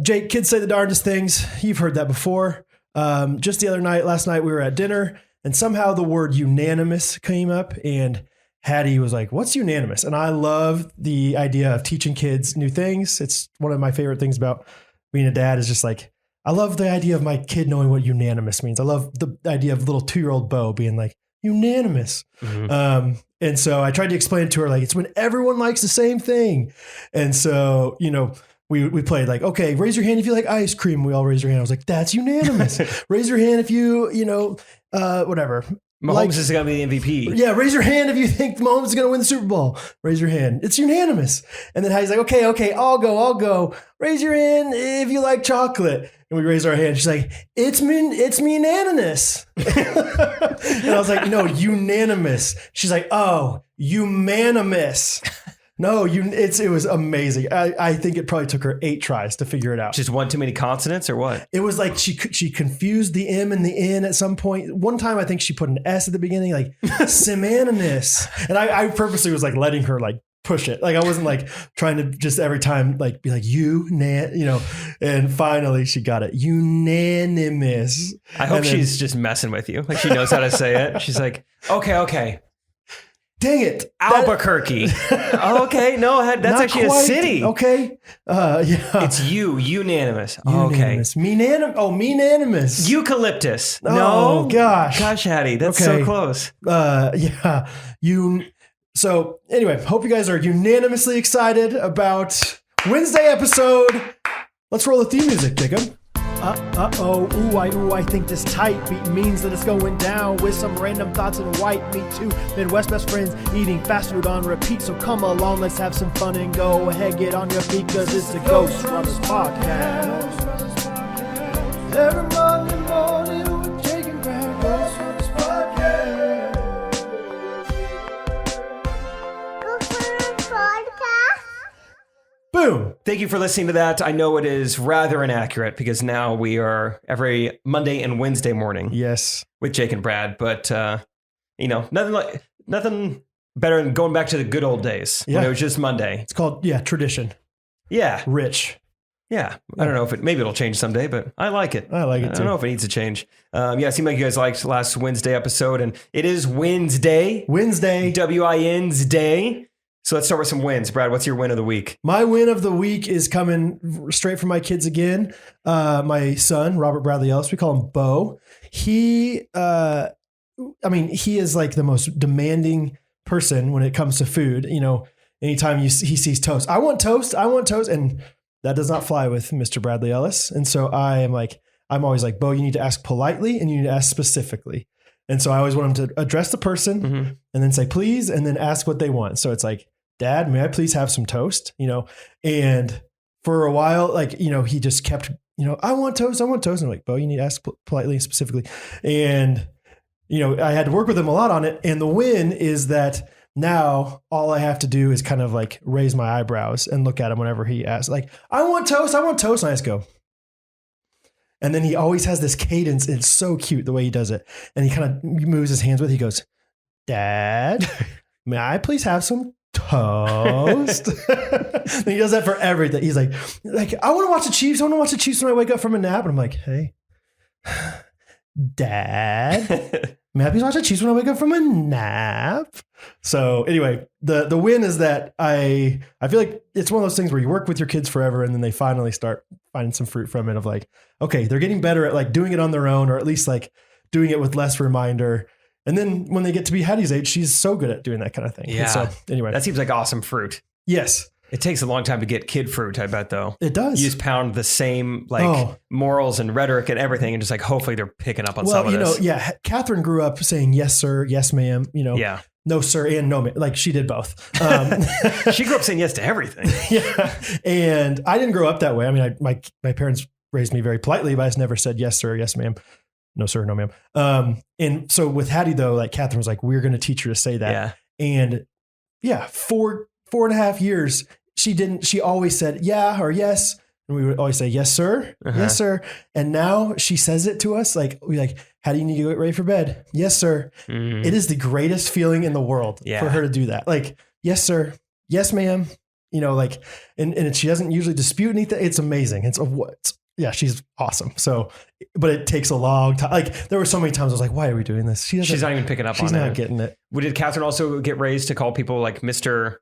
Jake, kids say the darndest things. You've heard that before. Just last night we were at dinner and somehow the word unanimous came up and Hattie was like, what's unanimous? And I love the idea of teaching kids new things. It's one of my favorite things about being a dad is just like, I love the idea of my kid knowing what unanimous means. I love the idea of little 2-year-old Bo being like, unanimous. Mm-hmm. And so I tried to explain to her, like, it's when everyone likes the same thing. And so, we played like, okay, raise your hand if you like ice cream. We all raised our hand. I was like, that's unanimous. Raise your hand if you, whatever. Mahomes is going to be the MVP. Yeah, raise your hand if you think Mahomes is going to win the Super Bowl. Raise your hand. It's unanimous. And then Hattie's like, okay, I'll go. Raise your hand if you like chocolate. And we raise our hand. She's like, it's unanimous. And I was like, no, unanimous. She's like, oh, unanimous. No, it was amazing. I think it probably took her 8 tries to figure it out. Just one too many consonants or what? It was like she confused the M and the N at some point. One time I think she put an S at the beginning, like semanimous. And I purposely was like letting her like push it. Like I wasn't like trying to just every time like be like and finally she got it. Unanimous. I hope she's just messing with you. Like she knows how to say it. She's like, okay. Dang it. Albuquerque. Okay. No, that's actually a city. Okay. Yeah. It's unanimous. Unanimous. Okay. Meananimous. Eucalyptus. Oh, no. Gosh. Gosh, Hattie. That's so close. Yeah. So anyway, hope you guys are unanimously excited about Wednesday episode. Let's roll the theme music, Jacob. I think this tight beat means that it's going down with some random thoughts and white meat too. Midwest best friends eating fast food on repeat. So come along, let's have some fun and go ahead, get on your feet, cause it's the Ghostrunners podcast. Every Monday morning with Jake and Brad, Ghostrunners podcast. Boom. Thank you for listening to that. I know it is rather inaccurate because now we are every Monday and Wednesday morning. Yes. With Jake and Brad. But, nothing better than going back to the good old days when it was just Monday. It's called, tradition. Yeah. Rich. Yeah. I don't know if maybe it'll change someday, but I like it. I like it too. I don't know if it needs to change. It seemed like you guys liked last Wednesday episode, and it is Wednesday. WIN's day. So let's start with some wins. Brad, what's your win of the week? My win of the week is coming straight from my kids again. My son, Robert Bradley Ellis, we call him Bo. He is like the most demanding person when it comes to food. Anytime he sees toast, I want toast. And that does not fly with Mr. Bradley Ellis. And so I'm always like, Bo, you need to ask politely and you need to ask specifically. And so I always want him to address the person and then say, please, and then ask what they want. So it's like, Dad, may I please have some toast? And for a while, he just kept, I want toast. I'm like, Bo, you need to ask politely and specifically. And, I had to work with him a lot on it. And the win is that now all I have to do is kind of like raise my eyebrows and look at him whenever he asks, like, I want toast. And I just go. And then he always has this cadence. It's so cute the way he does it. And he kind of moves his hands with it. He goes, Dad, may I please have some toast? And he does that for everything. He's like, I want to watch the Chiefs. I want to watch the Chiefs when I wake up from a nap. And I'm like, hey, Dad, may I please watch the Chiefs when I wake up from a nap? So anyway, the win is that I feel like it's one of those things where you work with your kids forever and then they finally start finding some fruit from it of like, okay, they're getting better at like doing it on their own, or at least like doing it with less reminder. And then when they get to be Hattie's age, she's so good at doing that kind of thing. Yeah. And so anyway, that seems like awesome fruit. Yes. It takes a long time to get kid fruit, I bet, though. It does. You just pound the same morals and rhetoric and everything, and just like hopefully they're picking up on some of this. Yeah. Catherine grew up saying yes, sir, yes, ma'am. Yeah. No, sir, and no, ma'am. Like she did both. She grew up saying yes to everything. Yeah. And I didn't grow up that way. I mean, my parents raised me very politely, but I just never said yes, sir, yes, ma'am. No, sir, no, ma'am. And so with Hattie, though, like Catherine was like, we're going to teach her to say that. Yeah. And 4.5 years, she always said yeah or yes. And we would always say, yes, sir. Yes, sir. And now she says it to us. Like, how do you need to get ready for bed? Yes, sir. It is the greatest feeling in the world for her to do that. Like, yes, sir. Yes, ma'am. like, and she doesn't usually dispute anything. It's amazing. Yeah, she's awesome. So, but it takes a long time. Like there were so many times I was like, why are we doing this? She's not even picking up on it. She's not getting it. Did Catherine also get raised to call people like Mr.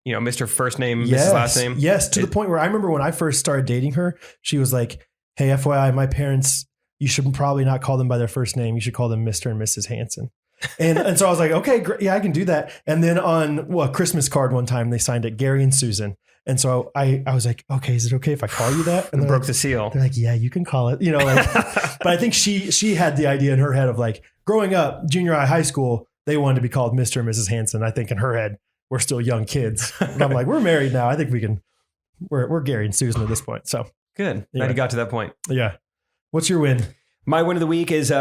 Mr. first name, yes, Mrs. last name? Yes. To the point where I remember when I first started dating her, she was like, hey, FYI, my parents, you should probably not call them by their first name. You should call them Mr. and Mrs. Hansen. And so I was like, okay, great. Yeah, I can do that. And then on a Christmas card one time, they signed it Gary and Susan. And so I was like, okay, is it okay if I call you that? And broke the seal. They're like, yeah, you can call it, but I think she had the idea in her head of like growing up, junior high school, they wanted to be called Mr. and Mrs. Hansen. I think in her head, we're still young kids. And I'm like, we're married now. I think we're Gary and Susan at this point. So good. Glad you got to that point. Yeah. What's your win? My win of the week is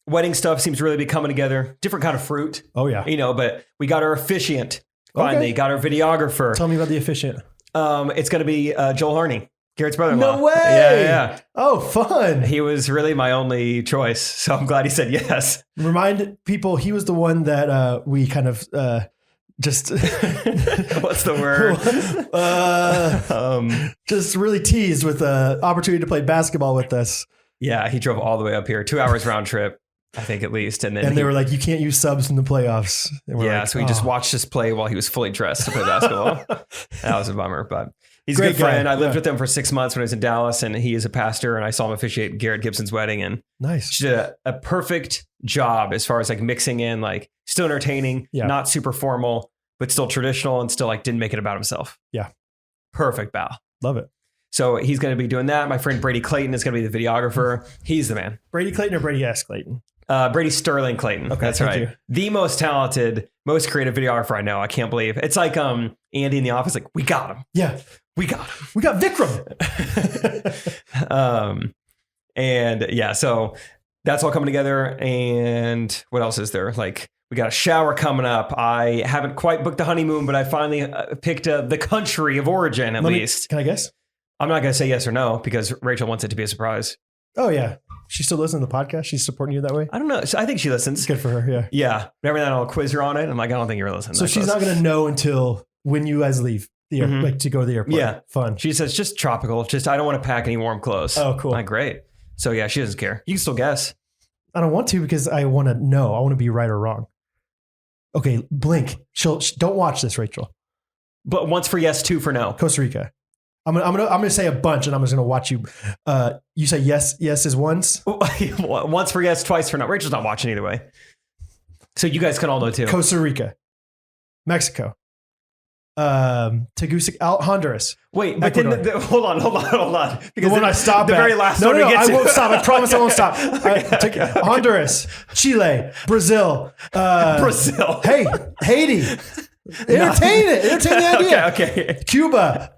wedding stuff seems to really be coming together. Different kind of fruit. Oh yeah. But we got our officiant. Finally, got our videographer. Tell me about the officiant. It's going to be Joel Harney, Garrett's brother-in-law. No way. Yeah. Oh, fun. He was really my only choice, so I'm glad he said yes. Remind people, he was the one that we kind of just... What's the word? Just really teased with the opportunity to play basketball with us. Yeah, he drove all the way up here, 2 hours round trip. I think at least. And then they were like, you can't use subs in the playoffs. So he just watched us play while he was fully dressed to play basketball. That was a bummer, but he's a good friend. I lived with him for 6 months when I was in Dallas, and he is a pastor, and I saw him officiate Garrett Gibson's wedding. And nice. She did a perfect job as far as like mixing in, like still entertaining, not super formal, but still traditional, and still like didn't make it about himself. Yeah. Perfect bow. Love it. So he's going to be doing that. My friend Brady Clayton is going to be the videographer. He's the man. Brady Clayton or Brady S. Clayton? Brady Sterling Clayton. Okay, that's right. The most talented, most creative videographer I know. I can't believe it's like Andy in the office. Like, we got him. Yeah, we got him. We got Vikram. And yeah, so that's all coming together. And what else is there? Like, we got a shower coming up. I haven't quite booked the honeymoon, but I finally picked the country of origin at least. Can I guess? I'm not going to say yes or no because Rachel wants it to be a surprise. Oh yeah. She still listens to the podcast? She's supporting you that way? I don't know. I think she listens. Good for her, yeah. Yeah. Every night I'll quiz her on it. I'm like, I don't think you're listening. So she's not going to know until when you guys leave the like to go to the airport. Yeah. Fun. She says, just tropical. Just, I don't want to pack any warm clothes. Oh, cool. I'm like, great. So yeah, she doesn't care. You can still guess. I don't want to because I want to know. I want to be right or wrong. Okay, blink. Don't watch this, Rachel. But once for yes, two for no. Costa Rica. I'm gonna say a bunch, and I'm just gonna watch you. You say yes. Yes is once. Once for yes, twice for no. Rachel's not watching either way, so you guys can all know too. Costa Rica, Mexico, Tegucigalpa, Honduras. Wait, but then hold on. Because when I stop, the very last one. No, I won't stop. I promise I won't stop. Honduras, Chile, Brazil, Brazil. Hey, Haiti. Entertain the idea. Okay. Cuba,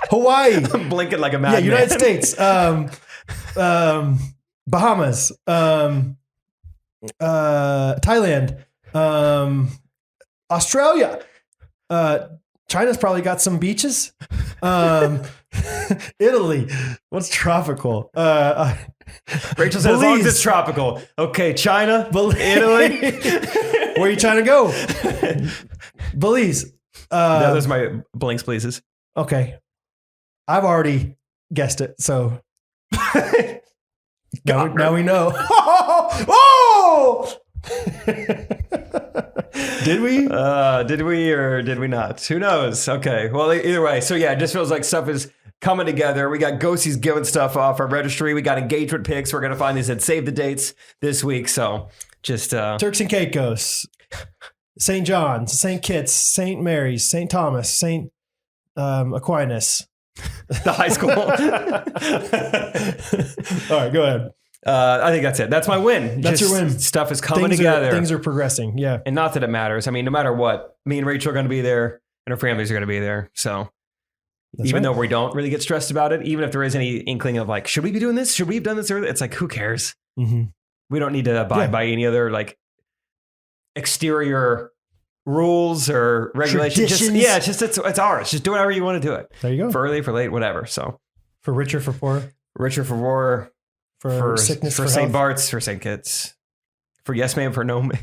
Hawaii. I'm blinking like a madman. Yeah, United States, Bahamas, Thailand, Australia. China's probably got some beaches. Italy. What's tropical? Rachel says, as long as it's tropical. Okay, China, Italy. Where are you trying to go? Belize. No, those are my blinks, pleases. Okay. I've already guessed it, so now we know. Oh! Did we? Did we or did we not? Who knows? Okay. Well, either way. So yeah, it just feels like stuff is coming together. We got Ghosties giving stuff off our registry. We got engagement pics. We're going to find these and save the dates this week. So just Turks and Caicos, St. John's, St. Kitts, St. Mary's, St. Thomas, St. Aquinas. The high school. All right, go ahead. I think that's it. That's my win. That's your win. Stuff is coming together. Things are progressing. Yeah. And not that it matters. I mean, no matter what, me and Rachel are going to be there and our families are going to be there. So even though we don't really get stressed about it, even if there is any inkling of like, should we be doing this? Should we have done this earlier? It's like, who cares? Mm-hmm. We don't need to abide by any other like exterior rules or regulations. It's ours. Just do whatever you want to do it. There you go. For early, for late, whatever. So for richer, for poor. Richer, for war. For sickness, for St. Bart's, for St. Kitts, for yes man, for no man.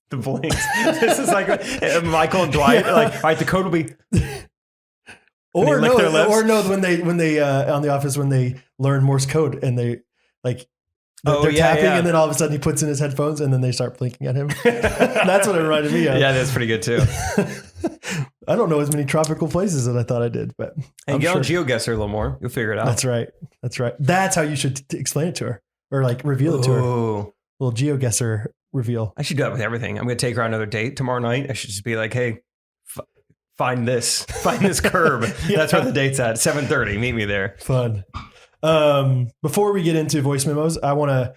The blinks. This is like Michael and Dwight. Like, all right, the code will be Or lick their lips? when they on The Office when they learn Morse code and they like they're tapping and then all of a sudden he puts in his headphones and then they start blinking at him. That's what it reminded me of. Yeah, that's pretty good too. I don't know as many tropical places as I thought I did, but and get on GeoGuessr a little more. You'll figure it out. That's right. That's how you should explain it to her or like reveal it to her. Little GeoGuessr reveal. I should do that with everything. I'm going to take her on another date tomorrow night. I should just be like, hey, find this curb. That's where the date's at. 7:30. Meet me there. Fun. Before we get into voice memos, I want to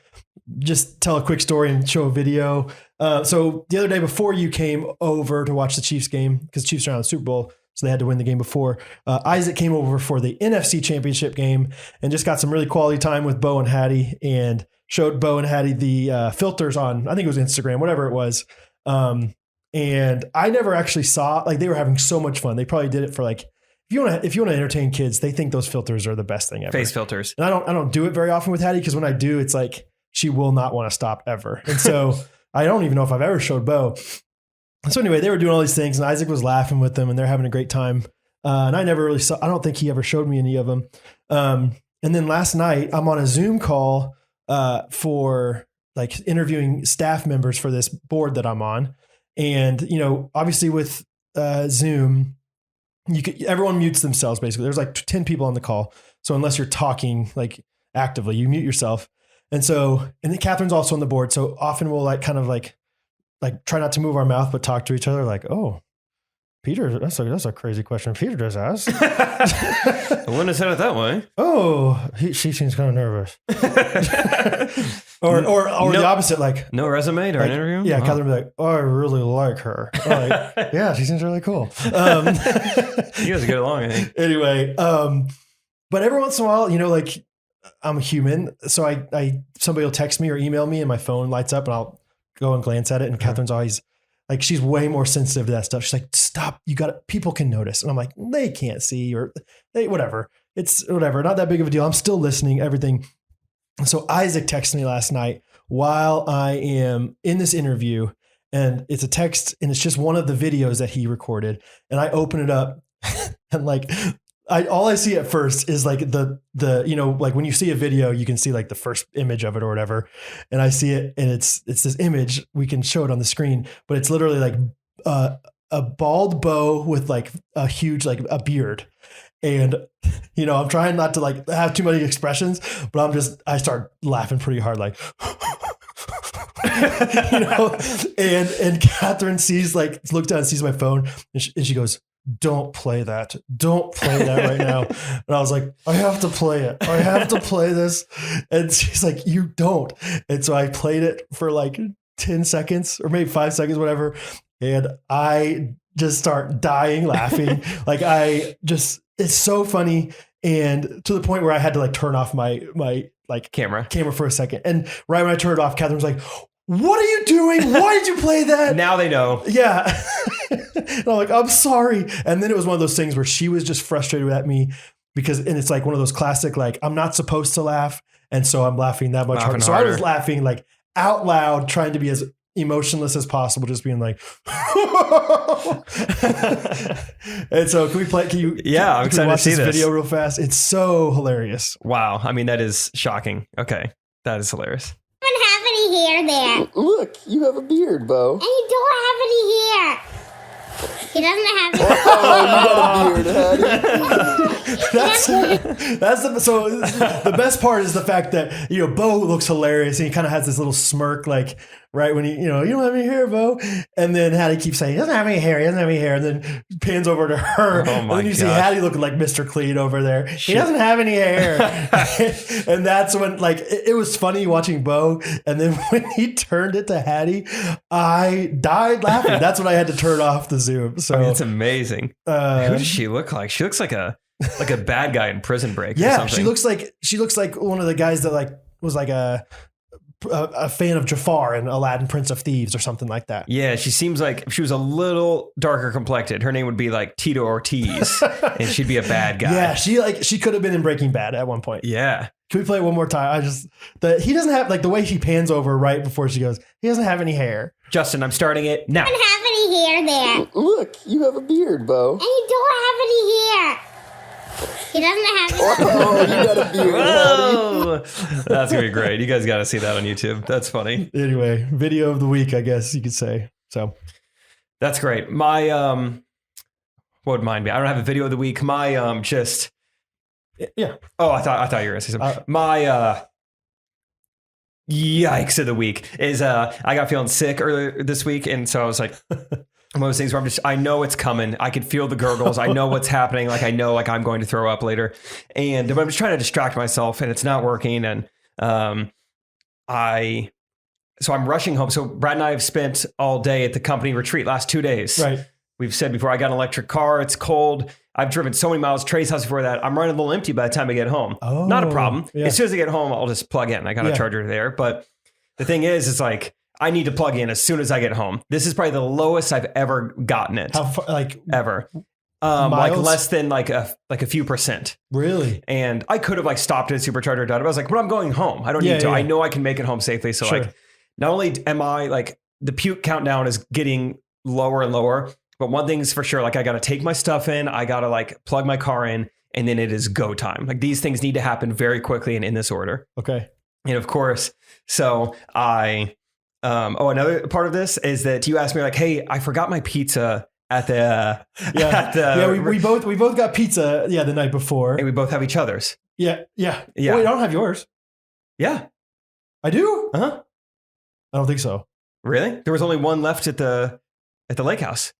just tell a quick story and show a video. So the other day before you came over to watch the Chiefs game, because Chiefs are on the Super Bowl, so they had to win the game before, Isaac came over for the NFC Championship game and just got some really quality time with Bo and Hattie and showed Bo and Hattie the filters on, I think it was Instagram, whatever it was. And I never actually saw, like they were having so much fun. They probably did it for like, if you want to entertain kids, they think those filters are the best thing ever. Face filters. And I don't do it very often with Hattie because when I do, it's like she will not want to stop ever. And so I don't even know if I've ever showed Bo. So anyway, they were doing all these things and Isaac was laughing with them and they're having a great time. And I never really saw, I don't think he ever showed me any of them. And then last night I'm on a Zoom call for like interviewing staff members for this board that I'm on. And, you know, obviously with Zoom, everyone mutes themselves basically. There's like 10 people on the call. So unless you're talking like actively, you mute yourself. And then Catherine's also on the board. So often we'll like kind of like try not to move our mouth, but talk to each other like, oh, Peter, that's a crazy question Peter just asked. I wouldn't have said it that way. Oh, she seems kind of nervous. or the opposite, like no resume or an interview. Yeah, Catherine would be like, oh, I really like her. Like, yeah, she seems really cool. You guys get along, I think. Anyway, but every once in a while, you know, like I'm a human, so I somebody will text me or email me, and my phone lights up, and I'll go and glance at it, and Catherine's always. Like she's way more sensitive to that stuff. She's like, stop, people can notice. And I'm like, they can't see or whatever. It's whatever. Not that big of a deal. I'm still listening, everything. And so Isaac texted me last night while I am in this interview and it's a text and it's just one of the videos that he recorded. And I open it up and like, all I see at first is like the, you know, like when you see a video, you can see like the first image of it or whatever. And I see it and it's this image, we can show it on the screen, but it's literally like a bald Bo with like a huge, like a beard. And, you know, I'm trying not to like have too many expressions, but I start laughing pretty hard, like, you know, and Catherine looks down and sees my phone and she goes, don't play that right now. And I was like, I have to play it. I have to play this. And she's like, you don't. And so I played it for like 10 seconds or maybe 5 seconds, whatever. And I just start dying laughing. Like it's so funny. And to the point where I had to like turn off my like camera for a second. And right when I turned it off, Catherine was like, what are you doing? Why did you play that? Now they know. Yeah. And I'm like, I'm sorry. And then it was one of those things where she was just frustrated at me and it's like one of those classic, like, I'm not supposed to laugh. And so I'm laughing that much harder. So I was laughing like out loud, trying to be as emotionless as possible, just being like, and so can you I'm excited watch to see this this video real fast? It's so hilarious. Wow. I mean, that is shocking. Okay. That is hilarious. I don't have any hair there. Look, you have a beard, Bo. And you don't have any hair. He doesn't have any hair. Oh, you got a beard, Hattie. So the best part is the fact that, you know, Bo looks hilarious and he kind of has this little smirk, like right when you don't have any hair, Bo. And then Hattie keeps saying, he doesn't have any hair. And then pans over to her. Oh my and then you see Hattie looking like Mr. Clean over there. He doesn't have any hair. And that's when like, it was funny watching Bo. And then when he turned it to Hattie, I died laughing. That's when I had to turn off the Zoom. So it's amazing. Who does she look like? She looks like a bad guy in Prison Break. Yeah, or something. she looks like one of the guys that like was like a fan of Jafar in Aladdin, Prince of Thieves, or something like that. Yeah, she seems like if she was a little darker complected, her name would be like Tito Ortiz, and she'd be a bad guy. Yeah, she could have been in Breaking Bad at one point. Yeah. Can we play it one more time? He doesn't have, like, the way she pans over right before she goes, he doesn't have any hair. Justin, I'm starting it now. I don't have any hair there. Look, you have a beard, Bo. And you don't have any hair. He doesn't have it. Oh, you got a beard, Hattie. Whoa! That's gonna be great. You guys got to see that on YouTube. That's funny. Anyway, video of the week, I guess you could say. So That's great. My what would mine be? I don't have a video of the week. My just yeah. oh, I thought you were gonna say something. My yikes of the week is I got feeling sick earlier this week, and so I was like one of those things where I know it's coming. I can feel the gurgles. I know what's happening. Like I know like I'm going to throw up later, and I'm just trying to distract myself, and it's not working. And I'm rushing home. So Brad and I have spent all day at the company retreat last 2 days. Right. We've said before, I got an electric car. It's cold. I've driven so many miles. Trey's house before that. I'm running a little empty by the time I get home. Oh, not a problem. yeah. As soon as I get home, I'll just plug in. I got a charger there. But the thing is, it's like, I need to plug in as soon as I get home. This is probably the lowest I've ever gotten it. How far, like ever. miles? Like less than like a few percent. Really? And I could have like stopped at a supercharger, done it. But I was like, but I'm going home. I don't need to. Yeah. I know I can make it home safely. So Sure. like, not only am I like the puke countdown is getting lower and lower, but one thing is for sure, like I got to take my stuff in, I got to like plug my car in, and then it is go time. Like these things need to happen very quickly and in this order. Okay. And of course, so another part of this is that you asked me like, hey, I forgot my pizza at the, we both got pizza. Yeah. The night before. and we both have each other's. Yeah. Yeah. Wait, I don't have yours. Yeah. I do? Uh-huh. I don't think so. Really? There was only one left at the lake house.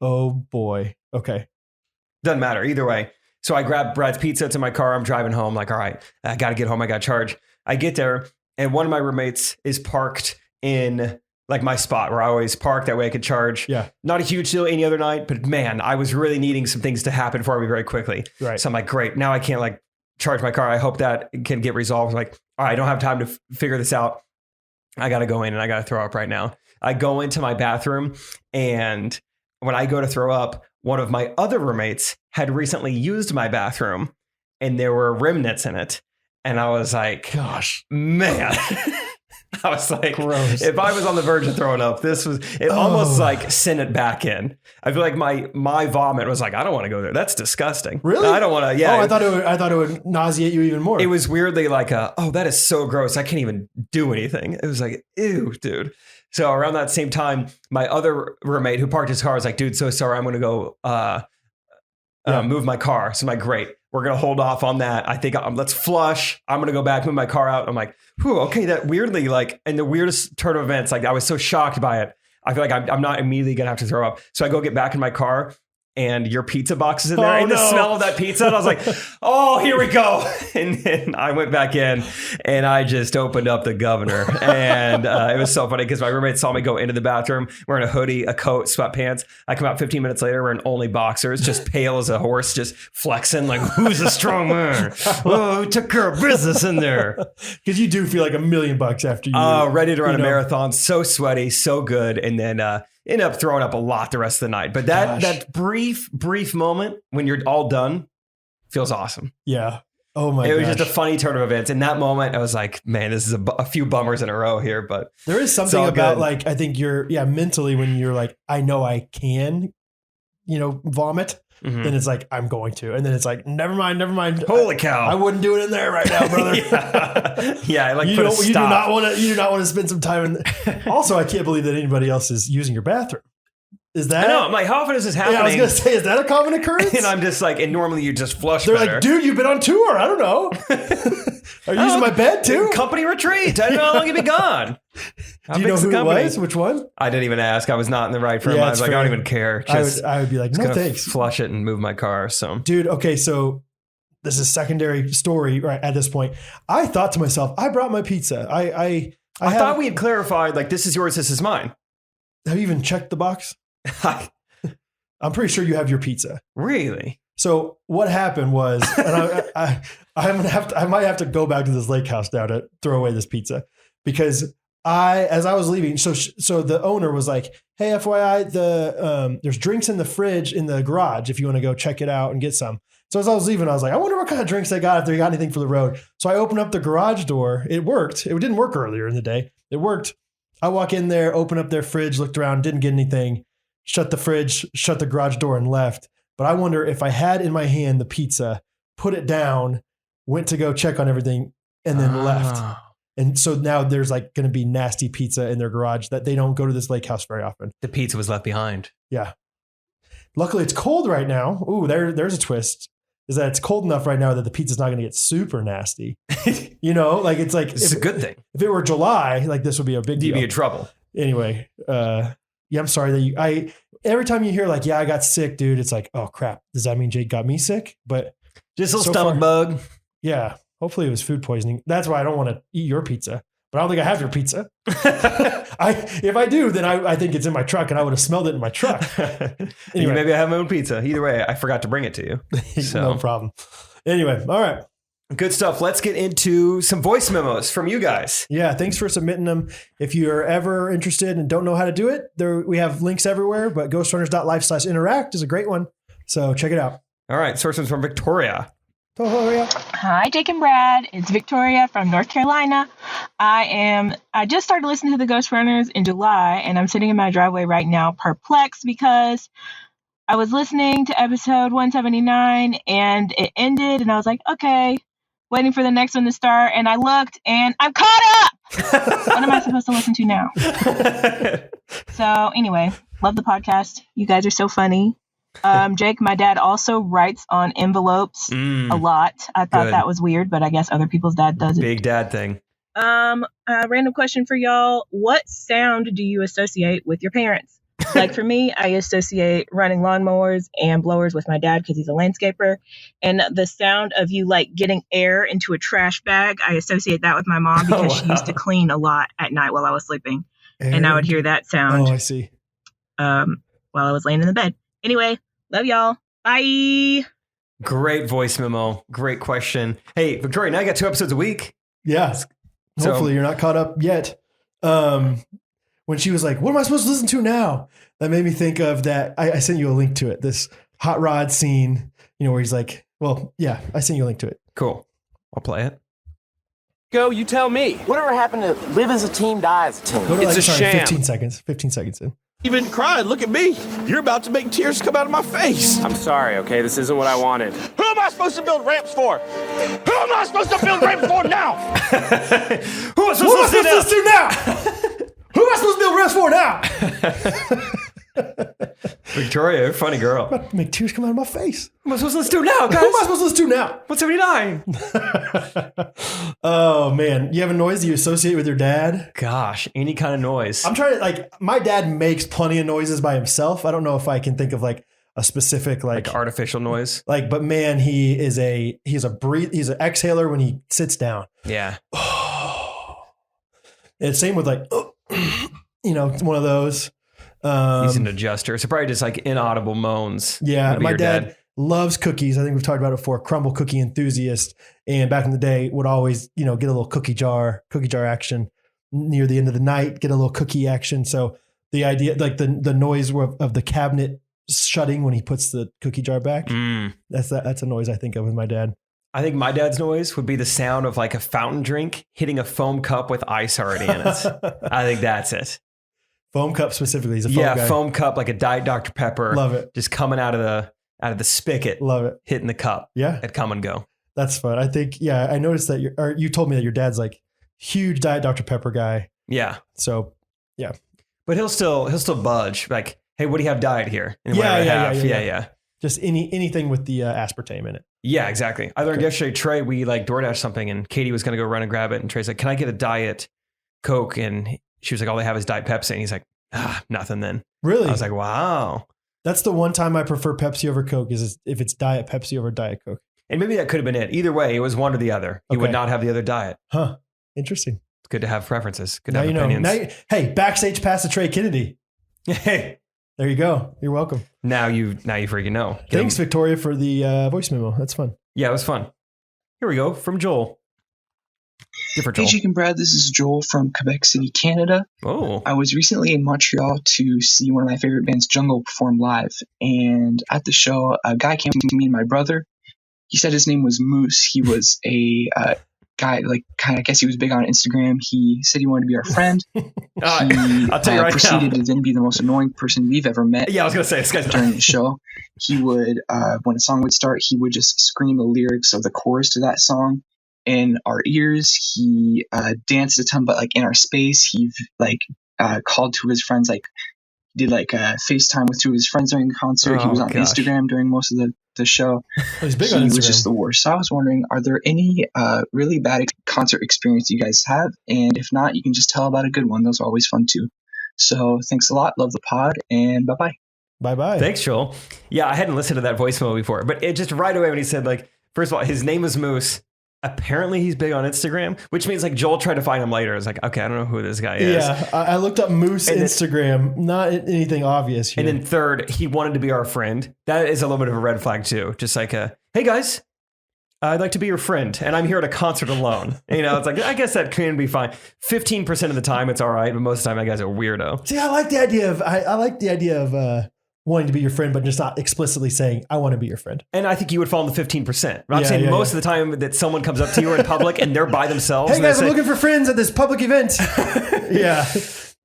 Oh boy. Okay. Doesn't matter either way. So I grabbed Brad's pizza. It's in my car. I'm driving home. Like, all right, I got to get home. I got to charge. I get there, and one of my roommates is parked in like my spot where I always park. That way I could charge. Yeah. Not a huge deal any other night, but man, I was really needing some things to happen for me very quickly. Right. So I'm like, great. Now I can't like charge my car. I hope that can get resolved. I'm like, all right, I don't have time to figure this out. I got to go in and I got to throw up right now. I go into my bathroom, and when I go to throw up, one of my other roommates had recently used my bathroom, and there were remnants in it. And I was like, Gosh. man, I was like, Gross. if I was on the verge of throwing up, this was it almost like sent it back in. I feel like my vomit was like, I don't want to go there. That's disgusting. Really? I don't want to. Yeah. Oh, I thought it would nauseate you even more. It was weirdly like, oh, that is so gross. I can't even do anything. It was like, ew, dude. So around that same time, my other roommate who parked his car was like, dude, so sorry. I'm going to go move my car. So I'm like, great. We're going to hold off on that. I think let's flush. I'm going to go back, move my car out. I'm like, whew, okay. That weirdly like, and the weirdest turn of events, like I was so shocked by it. I feel like I'm not immediately going to have to throw up. So I go get back in my car, and your pizza box is in there, and the smell of that pizza. And I was like, oh, here we go. And then I went back in, and I just opened up the governor. And it was so funny because my roommate saw me go into the bathroom wearing a hoodie, a coat, sweatpants. I come out 15 minutes later wearing only boxers, just pale as a horse, just flexing like, who's a strong man? Oh, who took care of business in there? Because you do feel like $1 million after you. Ready to run a marathon. So sweaty, so good. And then end up throwing up a lot the rest of the night. But that brief moment when you're all done feels awesome. Yeah. Oh my It was gosh. just a funny turn of events. In that moment, I was like, man, this is a few bummers in a row here. But there is something all about good. like, I think mentally when you're like, I know I can, vomit. Mhm. Then it's like, I'm going to. And then it's like, never mind. Holy cow. I wouldn't do it in there right now, brother. yeah, I like You put a do stop. not want to spend some time in. Also, I can't believe that anybody else is using your bathroom. Is that? I know. I'm like, how often is this happening? Yeah, I was gonna say, is that a common occurrence? And I'm just like, and normally you just flush They're better. like, dude, you've been on tour. I don't know. Are you using my bed too? Company retreat. I don't know how long you've been gone. Do you know who it was? Which one? I didn't even ask. I was not in the right room. Yeah, I was it's like, I fair. don't even care. Just, I would be like, no gonna thanks. flush it and move my car. So, Dude, okay, so this is secondary story right at this point. I thought to myself, I brought my pizza. I thought we had clarified, like, this is yours, this is mine. have you even checked the box? I'm pretty sure you have your pizza. Really? So what happened was, and I might have to go back to this lake house now to throw away this pizza because as I was leaving, so the owner was like, "Hey, FYI, there's drinks in the fridge in the garage if you want to go check it out and get some." So as I was leaving, I was like, "I wonder what kind of drinks they got if they got anything for the road." So I opened up the garage door. It worked. It didn't work earlier in the day. It worked. I walk in there, open up their fridge, looked around, didn't get anything. Shut the fridge, shut the garage door, and left. But I wonder if I had in my hand the pizza, put it down, went to go check on everything, and then left. And so now there's like going to be nasty pizza in their garage that they don't go to this lake house very often. The pizza was left behind. Yeah. Luckily, it's cold right now. Ooh, there's a twist. Is that it's cold enough right now that the pizza's not going to get super nasty. Like it's like It's a good thing. If it were July, like this would be a big deal. You'd be in trouble. Anyway, I'm sorry that every time you hear like, yeah, I got sick, dude, it's like, oh crap. Does that mean Jake got me sick? But just a little stomach bug. Yeah. Hopefully it was food poisoning. That's why I don't want to eat your pizza. But I don't think I have your pizza. If I do, then I think it's in my truck, and I would have smelled it in my truck. Anyway. Maybe I have my own pizza. Either way, I forgot to bring it to you. So. No problem. Anyway, all right. Good stuff. Let's get into some voice memos from you guys. Yeah, thanks for submitting them. If you're ever interested and don't know how to do it, we have links everywhere, but ghostrunners.life/interact is a great one. So check it out. All right. Source one's from Victoria. Hi, Jake and Brad. It's Victoria from North Carolina. I just started listening to the Ghostrunners in July, and I'm sitting in my driveway right now perplexed because I was listening to episode 179 and it ended, and I was like, okay, waiting for the next one to start, and I looked and I'm caught up. What am I supposed to listen to now? So anyway, love the podcast. You guys are so funny. Jake, my dad also writes on envelopes a lot. I thought that was weird, but I guess other people's dad does it. Big dad thing. Random question for y'all. What sound do you associate with your parents? Like for me, I associate running lawnmowers and blowers with my dad because he's a landscaper. And the sound of you like getting air into a trash bag, I associate that with my mom because she used to clean a lot at night while I was sleeping. And I would hear that sound. Oh, I see. While I was laying in the bed. Anyway, love y'all. Bye. Great voice memo. Great question. Hey, Victoria, now you got 2 episodes a week. Yeah. Hopefully you're not caught up yet. When she was like, what am I supposed to listen to now? That made me think of that. I sent you a link to it. This hot rod scene, where he's like, well, yeah, I sent you a link to it. Cool. I'll play it. Go, you tell me. Whatever happened to live as a team, die as a team? Go to It's a sham. 15 seconds. 15 seconds in. Even cried. Look at me. You're about to make tears come out of my face. I'm sorry, okay? This isn't what I wanted. Who am I supposed to build ramps for? Who am I supposed to build ramps for now? Who am I supposed to listen to now? Who am I supposed to build ramps for now? Victoria, you're a funny girl. I'm about to make tears come out of my face. Who am I supposed to listen to now, guys? Who am I supposed to listen to now? 179. Oh, man. You have a noise that you associate with your dad? Gosh, any kind of noise. I'm trying to, my dad makes plenty of noises by himself. I don't know if I can think of a specific like artificial noise. But man, he's an exhaler when he sits down. Yeah. And same with one of those. He's an adjuster. So probably just inaudible moans. Yeah. My dad loves cookies. I think we've talked about it before. Crumble cookie enthusiast. And back in the day would always, get a little cookie jar action near the end of the night, get a little cookie action. So the idea, the noise of the cabinet shutting when he puts the cookie jar back. That's a noise I think of with my dad. I think my dad's noise would be the sound of a fountain drink hitting a foam cup with ice already in it. I think that's it. Foam cup specifically. He's a foam guy. Foam cup, like a Diet Dr. Pepper. Love it. Just coming out of the spigot. Love it. Hitting the cup. Yeah. At come and go. That's fun. I think, I noticed that you told me that your dad's huge Diet Dr. Pepper guy. Yeah. So, yeah. But he'll still budge. Hey, what do you have diet here? And Yeah. Just anything with the aspartame in it. Yeah, exactly. I learned yesterday, Trey, we DoorDash something and Katie was going to go run and grab it. And Trey's like, can I get a Diet Coke? And she was like, all they have is Diet Pepsi. And he's like, nothing then. Really? I was like, wow. That's the one time I prefer Pepsi over Coke is if it's Diet Pepsi over Diet Coke. And maybe that could have been it. Either way, it was one or the other. You would not have the other diet. Huh. Interesting. It's good to have preferences. Good to now have opinions. Hey, backstage pass to Trey Kennedy. Hey. There you go. You're welcome. Now you freaking know. Thanks, Victoria, for the voice memo. That's fun. Yeah, it was fun. Here we go from Joel. Different Joel. Hey, Jake and Brad. This is Joel from Quebec City, Canada. Oh. I was recently in Montreal to see one of my favorite bands, Jungle, perform live. And at the show, a guy came to me and my brother. He said his name was Moose. He was a guy, like kind of, I guess he was big on Instagram. He said he wanted to be our friend. I'll tell you right proceeded now. to then be the most annoying person we've ever met. Yeah, I was gonna say this guy's during the show. He would, when a song would start, he would just scream the lyrics of the chorus to that song in our ears. He danced a ton, but like in our space, he like called to his friends, like did like FaceTime with two of his friends during the concert. He was on Instagram during most of the show. He's big on Instagram. He was just the worst. So I was wondering, are there any really bad concert experience you guys have? And if not, you can just tell about a good one. Those are always fun too. So thanks a lot. Love the pod, and bye-bye. Bye-bye. Thanks, Joel. Yeah, I hadn't listened to that voicemail before, but it just right away when he said, like, first of all, his name is Moose. Apparently he's big on Instagram, which means like Joel tried to find him later. I was like, okay, I don't know who this guy is. Yeah, I looked up Moose Instagram, not anything obvious here. And then third, he wanted to be our friend. That is a little bit of a red flag too. Just like, hey guys, I'd like to be your friend, and I'm here at a concert alone. You know, it's like, I guess that can be fine. 15% of the time it's all right, but most of the time that guy's a weirdo. See, I like the idea of wanting to be your friend, but just not explicitly saying, I want to be your friend. And I think you would fall in the 15%. I'm saying most of the time that someone comes up to you in public and they're by themselves. Hey guys, I'm looking for friends at this public event. Yeah.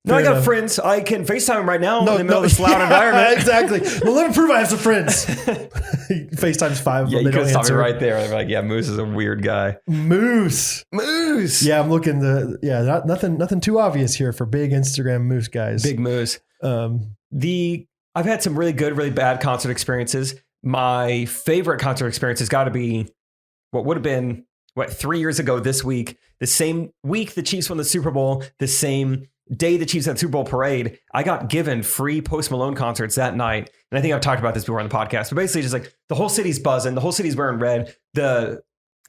No, I got friends. I can FaceTime them right now in the middle of this loud environment. Exactly. Well, let me prove I have some friends. FaceTime's 5 of them. Yeah, you they could don't stop me answer. right there. I'm like, yeah, Moose is a weird guy. Moose. Yeah, I'm looking nothing too obvious here for big Instagram Moose guys. Big Moose. I've had some really good, really bad concert experiences. My favorite concert experience has got to be what would have been 3 years ago this week. The same week the Chiefs won the Super Bowl, the same day the Chiefs had Super Bowl parade, I got given free Post Malone concerts that night. And I think I've talked about this before on the podcast, but basically just like the whole city's buzzing. The whole city's wearing red. The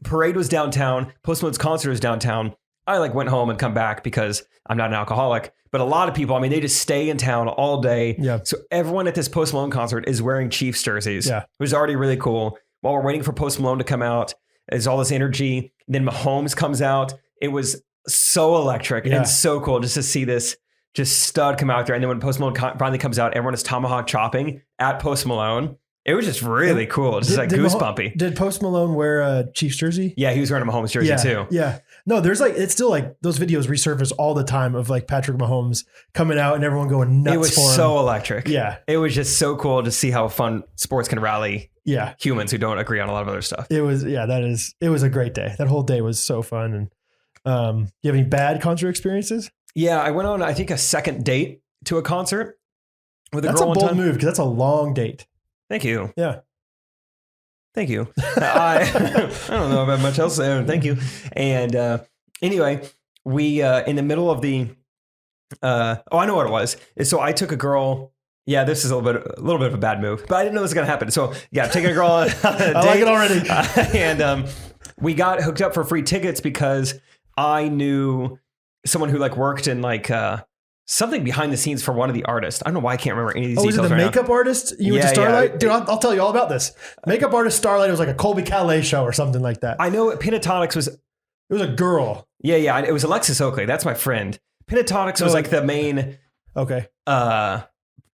parade was downtown. Post Malone's concert was downtown. I like went home and come back because I'm not an alcoholic, but a lot of people, I mean, they just stay in town all day. Yeah. So everyone at this Post Malone concert is wearing Chiefs jerseys, yeah, which is already really cool. While we're waiting for Post Malone to come out, there's all this energy. Then Mahomes comes out. It was so electric and so cool just to see this just stud come out there. And then when Post Malone finally comes out, everyone is tomahawk chopping at Post Malone. It was just really cool. Just goosebumpy. Did Post Malone wear a Chiefs jersey? Yeah, he was wearing a Mahomes jersey too. Yeah. No, there's it's still like those videos resurface all the time of like Patrick Mahomes coming out and everyone going nuts for him. It was so electric. Yeah. It was just so cool to see how fun sports can rally humans who don't agree on a lot of other stuff. It was a great day. That whole day was so fun. And you have any bad concert experiences? Yeah, I went on, I think, a second date to a concert with a girl. That's a one bold time. move because that's a long date. Thank you. Yeah. Thank you. I don't know about much else there. Thank you. And anyway, we in the middle of the I know what it was. So I took a girl. Yeah, this is a little bit of a bad move, but I didn't know this was going to happen. So yeah, taking a girl on a date. I like it already. And we got hooked up for free tickets because I knew someone who like worked in like something behind the scenes for one of the artists. I don't know why I can't remember any of these details. Was it the right makeup artist you went to Starlight? Yeah. Dude, I'll tell you all about this. Makeup artist Starlight, it was like a Colby Calais show or something like that. I know Pentatonics was... It was a girl. Yeah. It was Alexis Oakley. That's my friend. Pentatonics was like the main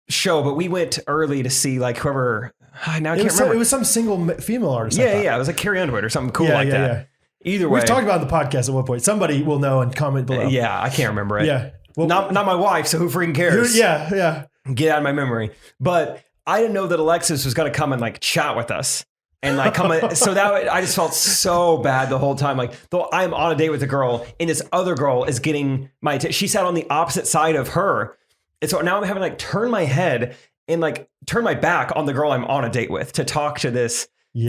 show, but we went early to see like whoever... Now I can't remember. It was some single female artist. Yeah. It was like Carrie Underwood or something cool like that. Yeah. Either way. We've talked about the podcast at one point. Somebody will know and comment below. Yeah, I can't remember it. Yeah. Well, not my wife, so who freaking cares? Yeah. Get out of my memory. But I didn't know that Alexis was going to come and like chat with us and like come. So that I just felt so bad the whole time. Like, though I'm on a date with a girl and this other girl is getting my attention. She sat on the opposite side of her. And so now I'm having to like turn my head and like turn my back on the girl I'm on a date with to talk to this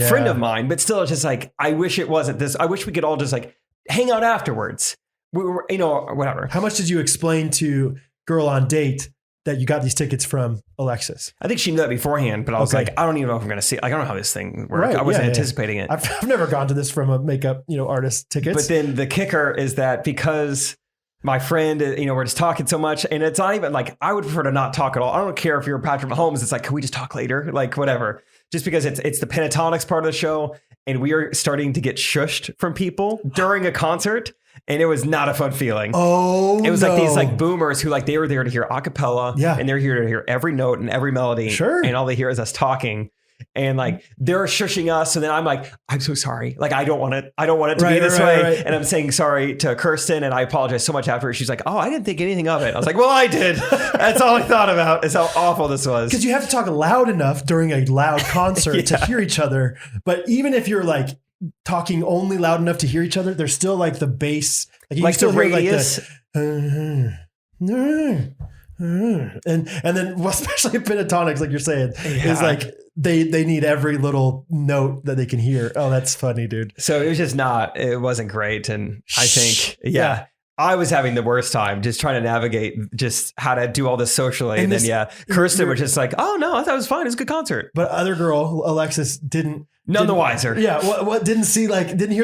friend of mine. But still, it's just like, I wish it wasn't this. I wish we could all just like hang out afterwards. We were, whatever. How much did you explain to girl on date that you got these tickets from Alexis? I think she knew that beforehand, but I was like, I don't even know if I'm going to see it. Like, I don't know how this thing works. Right, I wasn't anticipating it. I've never gone to this from a makeup, artist tickets. But then the kicker is that because my friend, we're just talking so much, and it's not even like, I would prefer to not talk at all. I don't care if you're Patrick Mahomes. It's like, can we just talk later? Like, whatever. Just because it's the Pentatonics part of the show, and we are starting to get shushed from people during a concert. And it was not a fun feeling. Oh, it was like these like boomers who like they were there to hear a cappella, and they're here to hear every note and every melody. Sure. And all they hear is us talking. and like they're shushing us, and then I'm like, I'm so sorry. Like I don't want it to be this way. Right. And I'm saying sorry to Kirsten, and I apologize so much after. She's like, oh, I didn't think anything of it. I was like, well, I did. That's all I thought about is how awful this was. Because you have to talk loud enough during a loud concert to hear each other. But even if you're like talking only loud enough to hear each other, there's still like the bass, like you like still the radius. And then well, especially in pentatonics, like you're saying, is like they need every little note that they can hear. Oh, that's funny, dude. So it wasn't great. And I think, I was having the worst time just trying to navigate just how to do all this socially. And then, Kirsten was just like, oh no, I thought it was fine. It was a good concert. But other girl, Alexis, didn't. None the wiser. Yeah. What didn't hear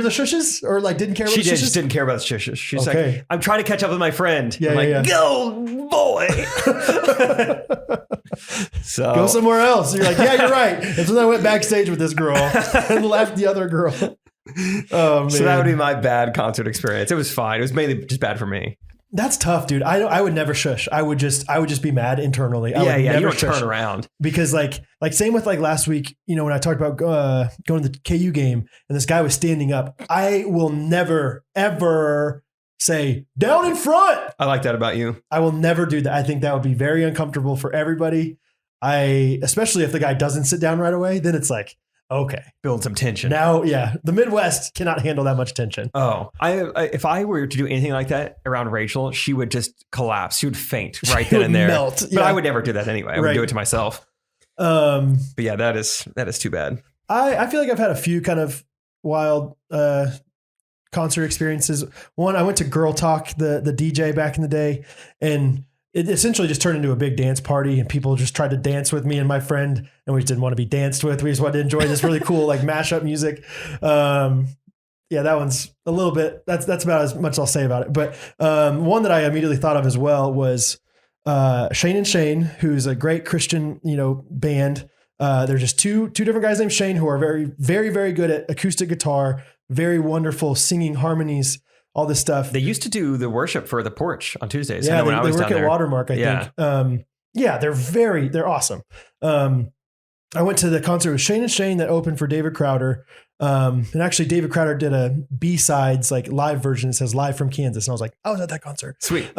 the shushes or like didn't care about the shushes? She just didn't care about the shushes. She's like, I'm trying to catch up with my friend. Yeah, I'm like, go boy. So go somewhere else. You're like, yeah, you're right. And so then I went backstage with this girl and left the other girl. Oh man. So that would be my bad concert experience. It was fine. It was mainly just bad for me. That's tough, dude. I would never shush. I would just be mad internally. I would never you don't shush. Turn around. Because like same with like last week, when I talked about going to the KU game and this guy was standing up, I will never ever say down in front. I like that about you. I will never do that. I think that would be very uncomfortable for everybody. Especially if the guy doesn't sit down right away, then it's like, okay, build some tension. Now, the Midwest cannot handle that much tension. Oh, if I were to do anything like that around Rachel, she would just collapse. She would faint right then and there. Melt. But I would never do that anyway. I would do it to myself. But yeah, that is too bad. I feel like I've had a few kind of wild concert experiences. One, I went to Girl Talk, the DJ back in the day, and it essentially just turned into a big dance party, and people just tried to dance with me and my friend, and we just didn't want to be danced with. We just wanted to enjoy this really cool like mashup music. That one's a little bit. That's about as much I'll say about it. But one that I immediately thought of as well was Shane and Shane, who's a great Christian band. There's just two different guys named Shane who are very, very, very good at acoustic guitar, very wonderful singing harmonies. All this stuff. They used to do the worship for the porch on Tuesdays. Yeah, when I was work down at there. Watermark, I think. They're awesome. I went to the concert with Shane and Shane that opened for David Crowder. And actually David Crowder did a B-sides like live version. It says live from Kansas. And I was like, I was at that concert. Sweet.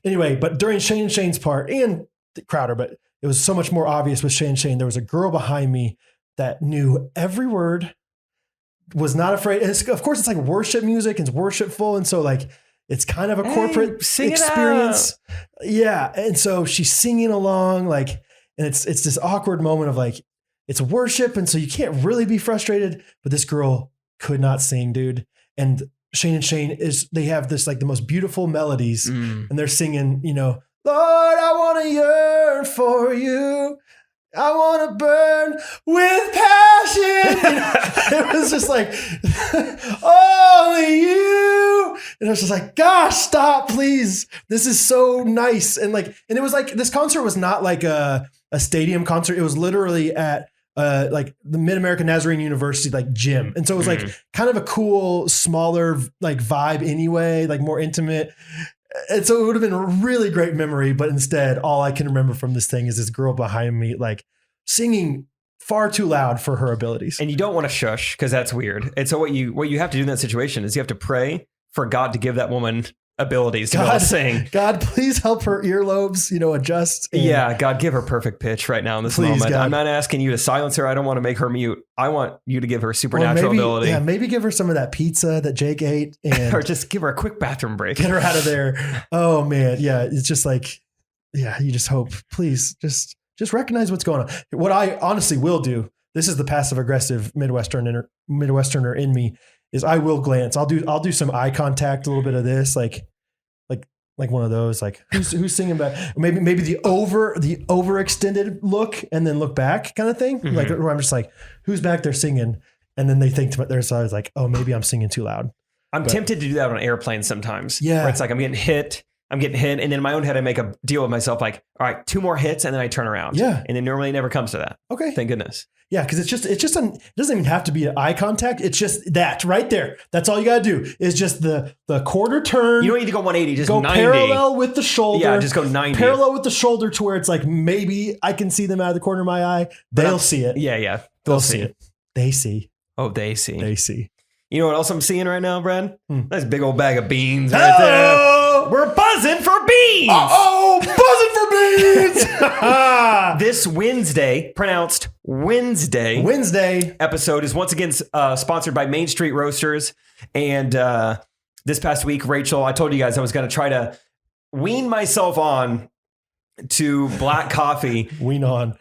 Anyway, but during Shane and Shane's part and Crowder, but it was so much more obvious with Shane and Shane. There was a girl behind me that knew every word, was not afraid. Of course, it's like worship music and it's worshipful. And so like, it's kind of a corporate experience. Yeah. And so she's singing along like, and it's this awkward moment of like, it's worship. And so you can't really be frustrated, but this girl could not sing, dude. And Shane and Shane they have this like the most beautiful melodies and they're singing, Lord, I want to yearn for you. I want to burn with passion. It was just like, only you. And I was just like, gosh, stop, please. This is so nice. And it was like, this concert was not like a stadium concert. It was literally at like the Mid-American Nazarene University, like gym. And so it was like kind of a cool, smaller like vibe anyway, like more intimate. And so it would have been a really great memory, but instead all I can remember from this thing is this girl behind me, like singing far too loud for her abilities. And you don't want to shush because that's weird. And so what you have to do in that situation is you have to pray for God to give that woman abilities to be able to sing. God, please help her earlobes, adjust. God, give her perfect pitch right now in this moment. God. I'm not asking you to silence her. I don't want to make her mute. I want you to give her supernatural ability. Yeah, maybe give her some of that pizza that Jake ate. Or just give her a quick bathroom break. Get her out of there. Oh, man. Yeah, it's just like, you just hope. Please, just recognize what's going on. What I honestly will do, this is the passive-aggressive Midwesterner in me, is I will glance. I'll do some eye contact, a little bit of this, like one of those, like who's singing back? Maybe the overextended look and then look back kind of thing. Like where I'm just like, who's back there singing? And then they think to themselves like, oh, maybe I'm singing too loud. I'm tempted to do that on airplanes sometimes. Yeah. Where it's like I'm getting hit I'm getting hit. And then in my own head, I make a deal with myself like, all right, 2 more hits and then I turn around. Yeah. And then normally it never comes to that. Okay. Thank goodness. Yeah, because it doesn't even have to be an eye contact. It's just that right there. That's all you got to do is just the quarter turn. You don't need to go 180, just go 90. parallel with the shoulder. Yeah, just go 90. Parallel with the shoulder to where it's like maybe I can see them out of the corner of my eye. They'll see it. Yeah. They'll see it. They see. Oh, they see. They see. You know what else I'm seeing right now, Brad? Nice big old bag of beans right there. We're buzzing for beans. Buzzing for beans. This Wednesday, pronounced Wednesday episode is once again sponsored by Main Street Roasters. And this past week, Rachel, I told you guys I was going to try to wean myself on to black coffee. Wean on.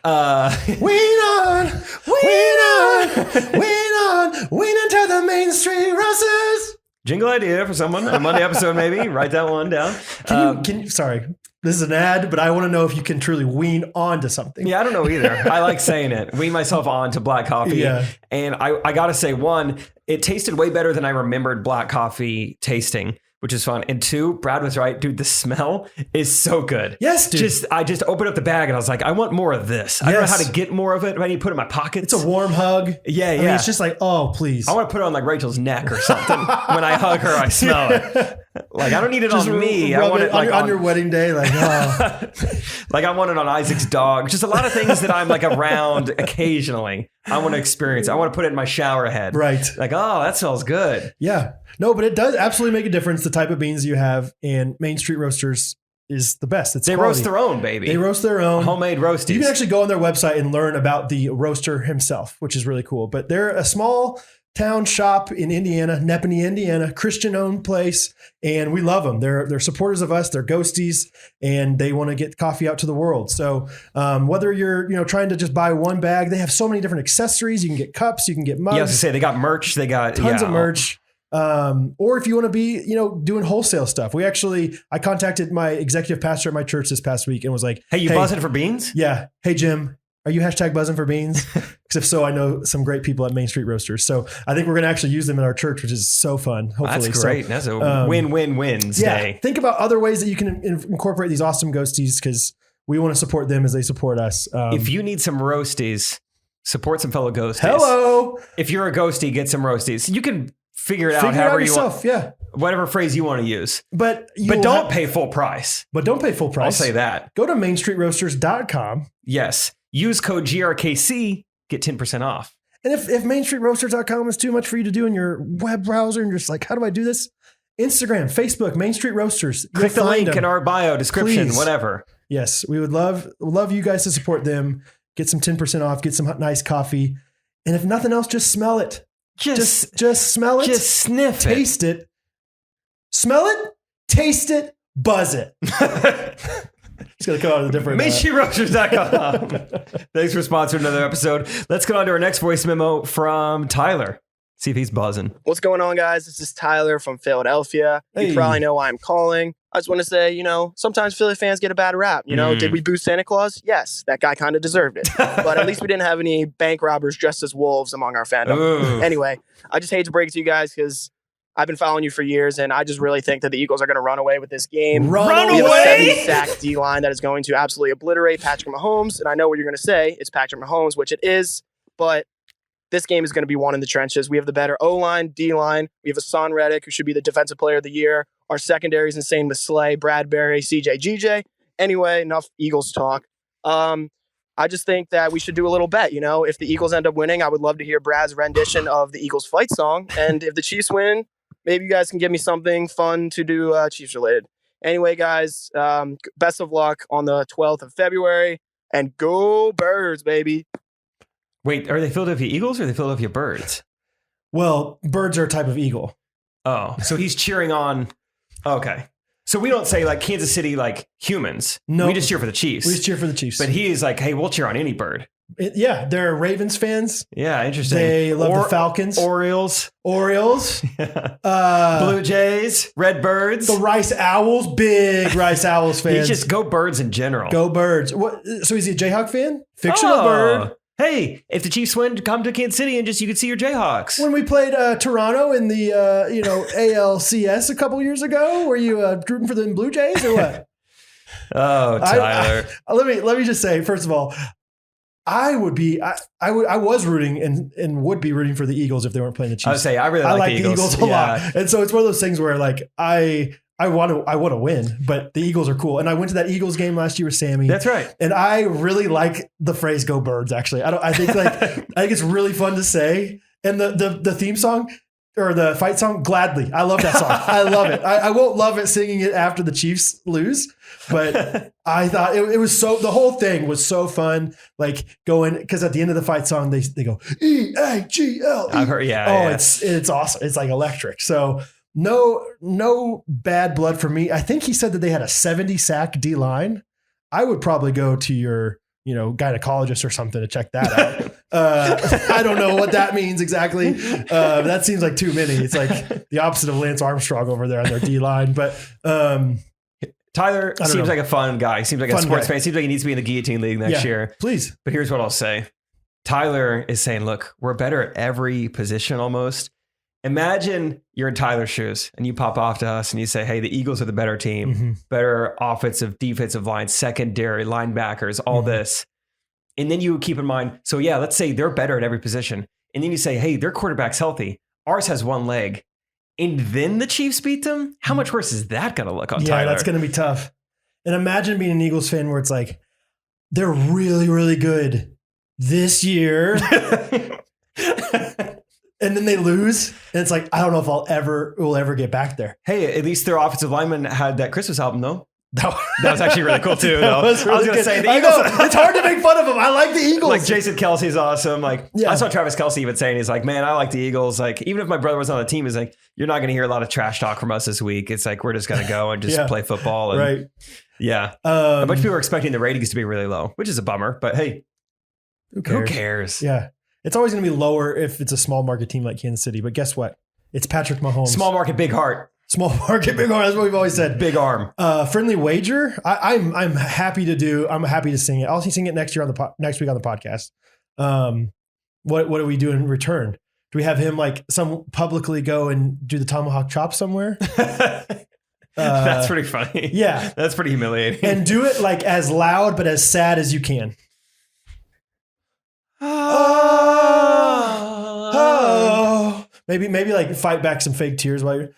Wean into the Main Street Roasters. Jingle idea for someone. A Monday episode, maybe. Write that one down. Can you, sorry, this is an ad, but I want to know if you can truly wean onto something. Yeah, I don't know either. I like saying it. Wean myself on to black coffee. Yeah. And I got to say, 1, it tasted way better than I remembered black coffee tasting, which is fun. And 2, Brad was right. Dude, the smell is so good. Yes, dude. I just opened up the bag and I was like, I want more of this. I don't know how to get more of it, but I need to put it in my pockets. It's a warm hug. Yeah. I mean, it's just like, oh, please. I want to put it on like Rachel's neck or something. When I hug her, I smell it. Like, I don't need it on me. I want it like on your wedding day. Like, oh. Like I want it on Isaac's dog. Just a lot of things that I'm like around occasionally. I want to experience. I want to put it in my shower head. Right. Like, oh, that smells good. Yeah. No, but it does absolutely make a difference, the type of beans you have. And Main Street Roasters is the best. It's They quality. roast their own, baby. They roast their own. Homemade roasties. You can actually go on their website and learn about the roaster himself, which is really cool. But they're a small town shop in Indiana, Neppanee, Indiana, Christian-owned place, and we love them. They're supporters of us. They're ghosties, and they want to get coffee out to the world. So whether you're trying to just buy one bag, they have so many different accessories. You can get cups, you can get mugs. Yeah, I was gonna say they got merch. They got tons of merch. Or if you want to be, doing wholesale stuff. I contacted my executive pastor at my church this past week and was like, Hey, buzzing for beans? Yeah. Hey, Jim, are you #buzzing for beans? Because if so, I know some great people at Main Street Roasters. So I think we're going to actually use them in our church, which is so fun. Hopefully. That's great. That's a win-win-wins day. Think about other ways that you can incorporate these awesome ghosties because we want to support them as they support us. If you need some roasties, support some fellow ghosties. Hello. If you're a ghostie, get some roasties. You can figure it out Figure it however out you yourself, want. yeah. Whatever phrase you want to use. But don't pay full price. But don't pay full price. I'll say that. Go to mainstreetroasters.com. Yes. Use code GRKC, get 10% off. And if mainstreetroasters.com is too much for you to do in your web browser and you're just like, how do I do this? Instagram, Facebook, Main Street Roasters. Click the link in our bio description, Please. whatever. Yes, we would love you guys to support them. Get some 10% off, get some nice coffee. And if nothing else, just smell it. Just smell it. Just sniff it. Taste it. Smell it, taste it, buzz it. It's going to come out of a different... MainStreetRoasters.com. Thanks for sponsoring another episode. Let's go on to our next voice memo from Tyler. See if he's buzzing. What's going on, guys? This is Tyler from Philadelphia. Hey. You probably know why I'm calling. I just want to say, sometimes Philly fans get a bad rap. Did we boo Santa Claus? Yes, that guy kind of deserved it. But at least we didn't have any bank robbers dressed as wolves among our fandom. Ooh. Anyway, I just hate to break it to you guys because I've been following you for years, and I just really think that the Eagles are going to run away with this game. Run We have away? a 70-sack D-line that is going to absolutely obliterate Patrick Mahomes. And I know what you're going to say. It's Patrick Mahomes, which it is. But this game is going to be won in the trenches. We have the better O-line, D-line. We have Hassan Reddick, who should be the Defensive Player of the Year. Our secondary is insane with Slay, Bradbury, CJ, GJ. Anyway, enough Eagles talk. I just think that we should do a little bet. If the Eagles end up winning, I would love to hear Brad's rendition of the Eagles fight song. And if the Chiefs win, maybe you guys can give me something fun to do Chiefs related. Anyway, guys, best of luck on the 12th of February. And go Birds, baby. Wait, are they Philadelphia Eagles or are they Philadelphia Birds? Well, birds are a type of eagle. Oh, so he's cheering on. Okay. So we don't say like Kansas City like humans. No. We just cheer for the Chiefs. We just cheer for the Chiefs. But he is like, hey, we'll cheer on any bird. They're Ravens fans. Yeah, interesting. They love the Falcons. Orioles. Blue Jays. Red Birds. The Rice Owls. Big Rice Owls fans. He's just go Birds in general. Go Birds. What? So is he a Jayhawk fan? Fictional bird. Hey, if the Chiefs win, come to Kansas City and you can see your Jayhawks. When we played Toronto in the ALCS a couple years ago, were you rooting for the Blue Jays or what? Oh, Tyler. Let me just say, first of all, I was rooting and would be rooting for the Eagles if they weren't playing the Chiefs. I would say I really like the Eagles a lot, and so it's one of those things where like I want to win, but the Eagles are cool. And I went to that Eagles game last year with Sammy. That's right. And I really like the phrase "Go Birds." Actually, I think it's really fun to say. And the theme song or the fight song, gladly. I love that song. I love it. I won't love it singing it after the Chiefs lose, but I thought it was the whole thing was so fun. Like going, because at the end of the fight song, they go EAGL. I've heard, yeah. Oh, yeah. It's awesome. It's like electric. So no bad blood for me. I think he said that they had a 70 sack D line. I would probably go to your gynecologist or something to check that out. I don't know what that means exactly. That seems like too many. It's like the opposite of Lance Armstrong over there on their D line. But Tyler seems like a fun guy. He seems like a sports fan. Seems like he needs to be in the guillotine league next year. Please. But here's what I'll say. Tyler is saying, look, we're better at every position almost. Imagine you're in Tyler's shoes and you pop off to us and you say, hey, the Eagles are the better team, better offensive, defensive line, secondary, linebackers, all this. And then you keep in mind, so yeah, let's say they're better at every position. And then you say, hey, their quarterback's healthy. Ours has one leg. And then the Chiefs beat them? How much worse is that going to look on Tyler? Yeah, that's going to be tough. And imagine being an Eagles fan where it's like, they're really, really good this year. And then they lose. And it's like, I don't know if we'll ever get back there. Hey, at least their offensive lineman had that Christmas album, though. That was actually really cool too. I was going to say the Eagles. It's hard to make fun of them. I like the Eagles. Like Jason Kelsey's awesome. Like I saw Travis Kelce even saying, he's like, man, I like the Eagles. Like even if my brother was on the team, he's like, you're not going to hear a lot of trash talk from us this week. It's like we're just going to go and just play football. And, right. Yeah. A bunch of people are expecting the ratings to be really low, which is a bummer. But hey, who cares? Yeah. It's always going to be lower if it's a small market team like Kansas City. But guess what? It's Patrick Mahomes. Small market, big heart. Small market, big arm. That's what we've always said. Big arm. Friendly wager. I'm happy to do. I'm happy to sing it. I'll sing it next year next week on the podcast. What do we do in return? Do we have him like some publicly go and do the tomahawk chop somewhere? That's pretty funny. Yeah, that's pretty humiliating. And do it like as loud but as sad as you can. Oh. Maybe like fight back some fake tears while you're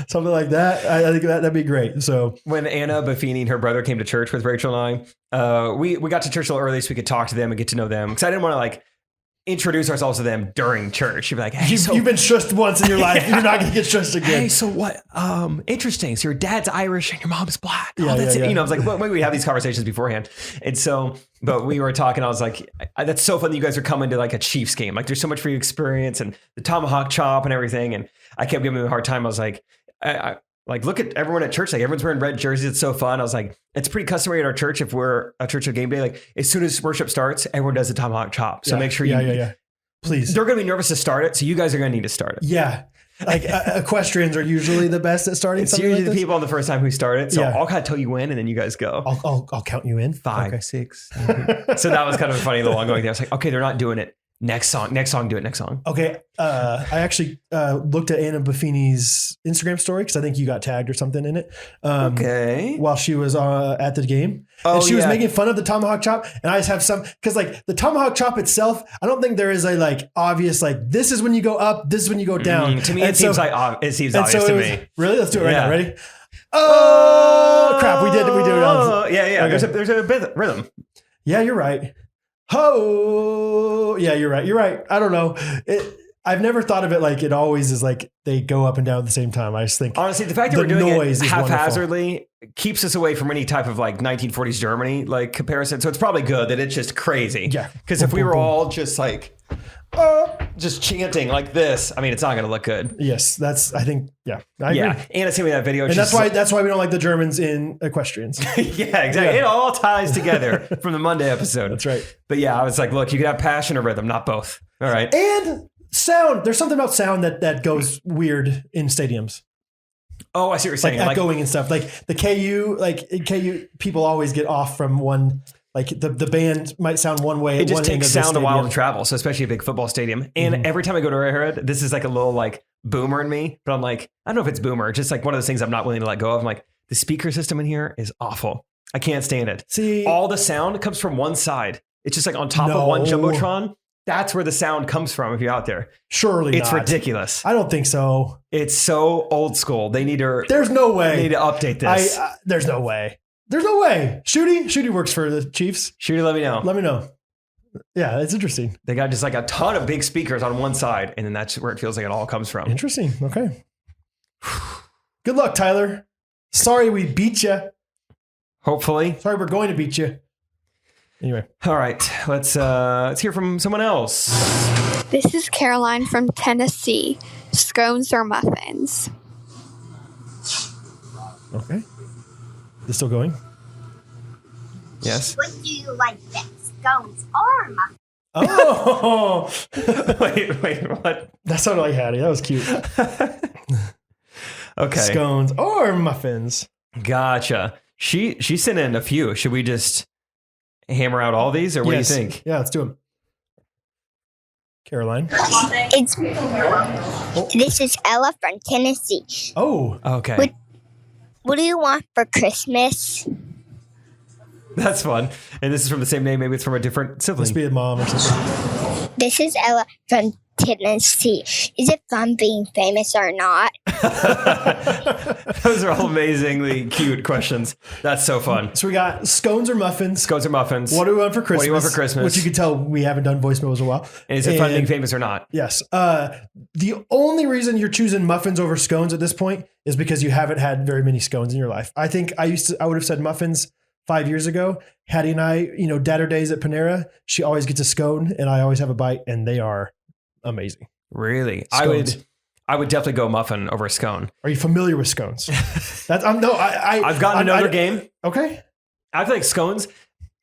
something like that. I think that'd be great. So when Anna Buffini and her brother came to church with Rachel and I, we got to church a little early so we could talk to them and get to know them because I didn't want to like introduce ourselves to them during church. You'd be like, hey, you've been shushed once in your life. You're not going to get shushed again. Hey, so what? Interesting. So your dad's Irish and your mom's black. Yeah, that's yeah. it. You know, I was like, well, maybe we have these conversations beforehand. And so, but we were talking, I was like, that's so fun that you guys are coming to like a Chiefs game. Like there's so much for you experience and the tomahawk chop and everything. And I kept giving them a hard time. I was like, I like, look at everyone at church. Like everyone's wearing red jerseys. It's so fun. I was like, it's pretty customary at our church. If we're a church of game day, like as soon as worship starts, everyone does the tomahawk chop. So make sure you, please. They're going to be nervous to start it. So you guys are going to need to start it. Yeah. Like equestrians are usually the best at starting it's something usually like the people on the first time who start it. So Yeah. I'll kind of tell you when and then you guys go. I'll count you in. 5, 6. So that was kind of a funny little ongoing thing. I was like, okay, they're not doing it. Next song, do it next song. Okay. I actually looked at Anna Buffini's Instagram story because I think you got tagged or something in it. Okay. While she was at the game. And she was making fun of the tomahawk chop. And I just have some, because like the tomahawk chop itself, I don't think there is a like obvious, like this is when you go up, this is when you go down. To me, it seems obvious to me. Really? Let's do it right now. Ready? Oh, crap. We did it. Yeah. Okay. There's a bit of rhythm. Yeah, you're right. Oh, yeah, you're right. I don't know. I've never thought of it like it always is like they go up and down at the same time. I just think honestly, the fact that we're doing it haphazardly keeps us away from any type of like 1940s Germany like comparison. So it's probably good that it's just crazy. Yeah. Because if we were all just like just chanting like this, I mean, it's not going to look good. Yes, I think. I agree. Anna sent me that video, and that's why we don't like the Germans in equestrians. Yeah, exactly. Yeah. It all ties together from the Monday episode. That's right. But yeah, I was like, look, you can have passion or rhythm, not both. All right. And sound. There's something about sound that goes weird in stadiums. Oh, I see what you're like saying. echoing and stuff. Like the KU, people always get off from one. Like the band might sound one way. It just takes sound a while to stadium. travel. So especially a big football stadium. And every time I go to Arrowhead, this is like a little like boomer in me. But I'm like, I don't know if it's boomer. It's just like one of those things I'm not willing to let go of. I'm like, the speaker system in here is awful. I can't stand it. See, all the sound comes from one side. It's just like on top of one Jumbotron. That's where the sound comes from if you're out there. Surely it's not. ridiculous. I don't think so. It's so old school. They need to. There's no way. They need to update this. There's no way. There's no way. Shooty works for the Chiefs. Shooty, let me know. Let me know. Yeah, it's interesting. They got just like a ton of big speakers on one side, and then that's where it feels like it all comes from. Interesting. Okay. Good luck, Tyler. Sorry we beat you. Hopefully. Sorry we're going to beat you. Anyway. All right. Let's hear from someone else. This is Caroline from Tennessee. Scones or muffins? Okay. This still going? Yes. What do you like best, scones or muffins? Oh! wait, what? That sounded like Hattie. That was cute. Okay. Scones or muffins. Gotcha. She sent in a few. Should we just hammer out all these, or what do you think? Yeah, let's do them. Caroline. This is Ella from Tennessee. Oh. Okay. What do you want for Christmas? That's fun. And this is from the same name. Maybe it's from a different sibling. Must be a mom or something. This is Ella from Tennessee. Is it fun being famous or not? Those are all amazingly cute questions. That's so fun. So we got scones or muffins. Scones or muffins. What do we want for Christmas? What do you want for Christmas? Which you can tell we haven't done voicemails in a while. And is it fun being famous or not? Yes. The only reason you're choosing muffins over scones at this point is because you haven't had very many scones in your life. I think I would have said muffins 5 years ago. Hattie and I, Dadder Days at Panera, she always gets a scone and I always have a bite, and they are amazing. Really? Scones. I would definitely go muffin over a scone. Are you familiar with scones? I've gotten to know their game. Okay. I feel like scones,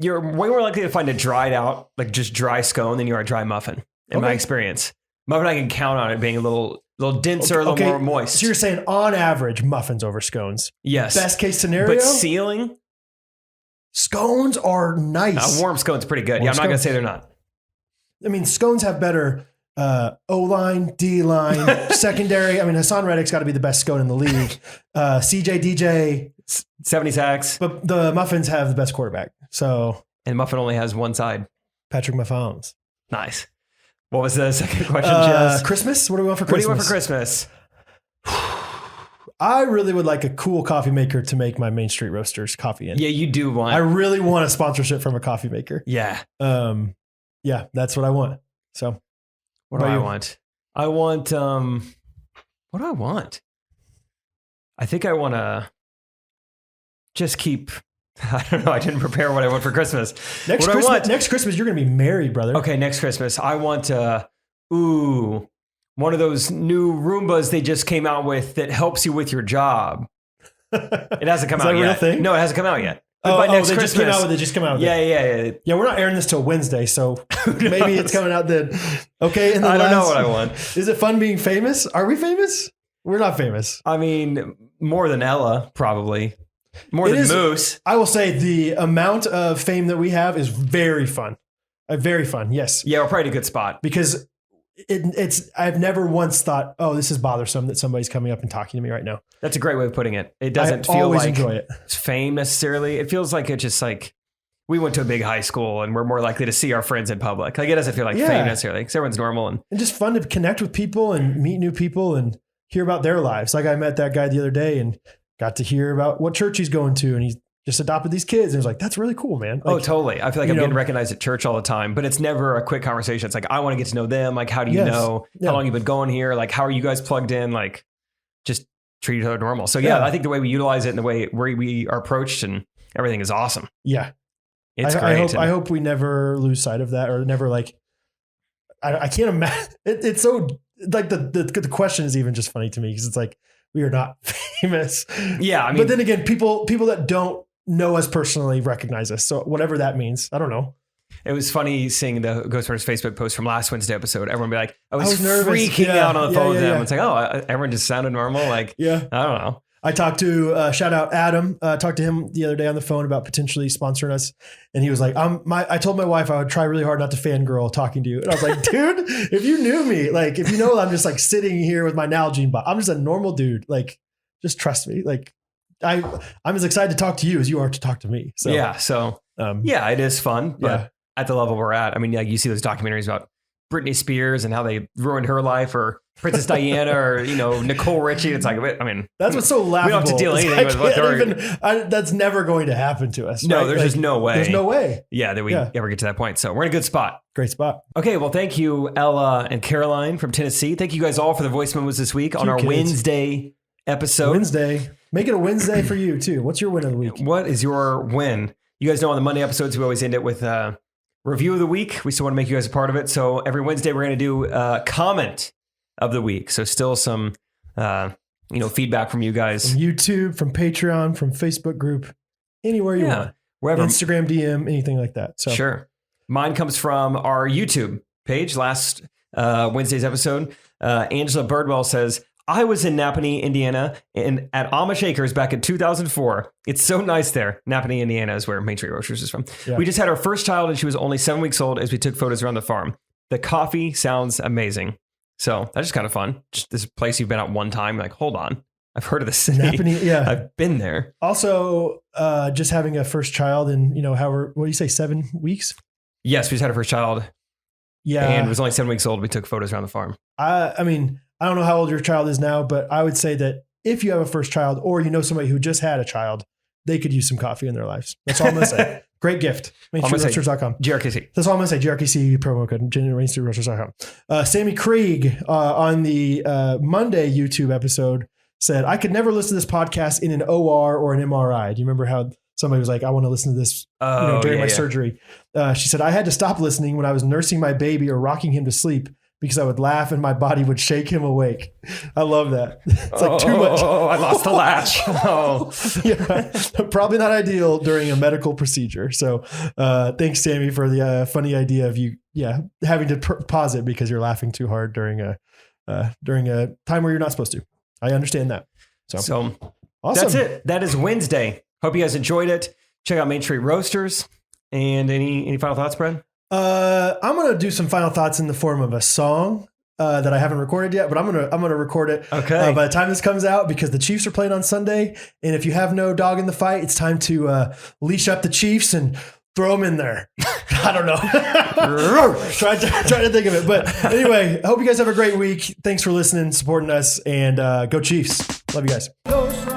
you're way more likely to find a dried out, like just dry scone than you are a dry muffin, in my experience. Muffin, I can count on it being a little denser, a little more moist. So you're saying on average, muffins over scones. Yes. Best case scenario. But ceiling? Scones are nice. Warm scone's pretty good. I'm not going to say they're not. I mean, scones have better O-line, D-line, secondary. I mean, Hassan Reddick's got to be the best scone in the league. CJ, DJ. 70 sacks. But the Muffins have the best quarterback. So, and Muffin only has one side. Patrick Mahomes. Nice. What was the second question, Jess? Christmas? What do we want for Christmas? What do you want for Christmas? I really would like a cool coffee maker to make my Main Street Roasters coffee in. Yeah, you do want. I really want a sponsorship from a coffee maker. Yeah. Yeah, that's what I want. So, what do I want? I want. What do I want? I think I want to just keep. I don't know. I didn't prepare what I want for Christmas. Next Christmas, you're going to be married, brother. Okay, next Christmas, I want one of those new Roombas they just came out with that helps you with your job. It hasn't come out yet. Is that a real thing? No, it hasn't come out yet. By next Christmas. Just came out with it. Yeah. Yeah, we're not airing this till Wednesday, so maybe it's coming out then. Okay. And I don't know what I want. Is it fun being famous? Are we famous? We're not famous. I mean, more than Ella, probably. More than Moose. I will say the amount of fame that we have is very fun. Very fun, yes. Yeah, we're probably in a good spot. Because it's I've never once thought, oh, this is bothersome that somebody's coming up and talking to me right now. That's a great way of putting it. It doesn't feel like enjoy it. It's fame necessarily. It feels like it's just like we went to a big high school and we're more likely to see our friends in public. Like it doesn't feel like fame necessarily because everyone's normal and just fun to connect with people and meet new people and hear about their lives. Like I met that guy the other day and got to hear about what church he's going to, and he's just adopted these kids. And it was like, that's really cool, man. Like, oh, totally. I feel like I'm getting recognized at church all the time, but it's never a quick conversation. It's like, I want to get to know them. Like, how do you know? How long you've been going here? Like, how are you guys plugged in? Like, just treat each other normal. So yeah, I think the way we utilize it and the way we are approached and everything is awesome. Yeah. It's great. I hope we never lose sight of that, or never like, I can't imagine. It's so like the question is even just funny to me because it's like, we are not famous. Yeah. I mean, but then again, people that don't know us personally recognize us. So whatever that means, I don't know. It was funny seeing the Ghostrunners Facebook post from last Wednesday episode. Everyone be like, I was nervous. freaking out on the phone with them. Yeah. It's like, oh, everyone just sounded normal. Like, I don't know. I talked to shout out Adam. Talked to him the other day on the phone about potentially sponsoring us, and he was like, I told my wife I would try really hard not to fangirl talking to you, and I was like, dude, if you knew me, like if you know I'm just like sitting here with my Nalgene bot, I'm just a normal dude. Like, just trust me. Like, I'm as excited to talk to you as you are to talk to me. So yeah, so yeah, it is fun, but at the level we're at, I mean, like you see those documentaries about Britney Spears and how they ruined her life, or Princess Diana, or Nicole Richie. It's like, I mean, that's what's so laughable. We don't have to deal anything with what they're. That's never going to happen to us. No, right? there's just no way. There's no way. Yeah, that we ever get to that point. So we're in a good spot. Great spot. Okay, well, thank you, Ella and Caroline from Tennessee. Thank you guys all for the voice memos this week on our Wednesday episode. Wednesday. Make it a Wednesday for you too. What's your win of the week? What is your win? You guys know on the Monday episodes, we always end it with review of the week. We still want to make you guys a part of it. So every Wednesday, we're going to do comment of the week. So still some, feedback from you guys. From YouTube, from Patreon, from Facebook group, anywhere you want. Wherever. Instagram DM, anything like that. So sure. Mine comes from our YouTube page. Last Wednesday's episode, Angela Birdwell says, I was in Napanee, Indiana, and at Amish Acres back in 2004. It's so nice there. Napanee, Indiana is where Main Street Roasters is from. Yeah. We just had our first child, and she was only 7 weeks old as we took photos around the farm. The coffee sounds amazing. So that's just kind of fun. Just this place you've been at one time, like, hold on. I've heard of the city. Napanee, yeah. I've been there. Also, just having a first child in, what do you say, 7 weeks? Yes, we just had our first child. Yeah. And it was only 7 weeks old. We took photos around the farm. I mean, I don't know how old your child is now, but I would say that if you have a first child or somebody who just had a child, they could use some coffee in their lives. That's all I'm going to say. Great gift. MainStreetRoasters.com. GRKC. That's all I'm going to say. GRKC promo code. MainStreetRoasters.com. Sammy Krieg on the Monday YouTube episode said, I could never listen to this podcast in an OR or an MRI. Do you remember how somebody was like, I want to listen to this during my surgery? She said, I had to stop listening when I was nursing my baby or rocking him to sleep, because I would laugh and my body would shake him awake. I love that. It's like too much. Oh, I lost the latch. Probably not ideal during a medical procedure. So thanks, Sammy, for the funny idea of you, having to pause it because you're laughing too hard during a time where you're not supposed to. I understand that. So awesome. That's it. That is Wednesday. Hope you guys enjoyed it. Check out Main Street Roasters. And any final thoughts, Brad? I'm gonna do some final thoughts in the form of a song that I haven't recorded yet, but I'm gonna record it by the time this comes out, because the Chiefs are playing on Sunday, and if you have no dog in the fight, it's time to leash up the Chiefs and throw them in there. I don't know. try to think of it, but anyway, I hope you guys have a great week. Thanks for listening, supporting us, and go Chiefs. Love you guys.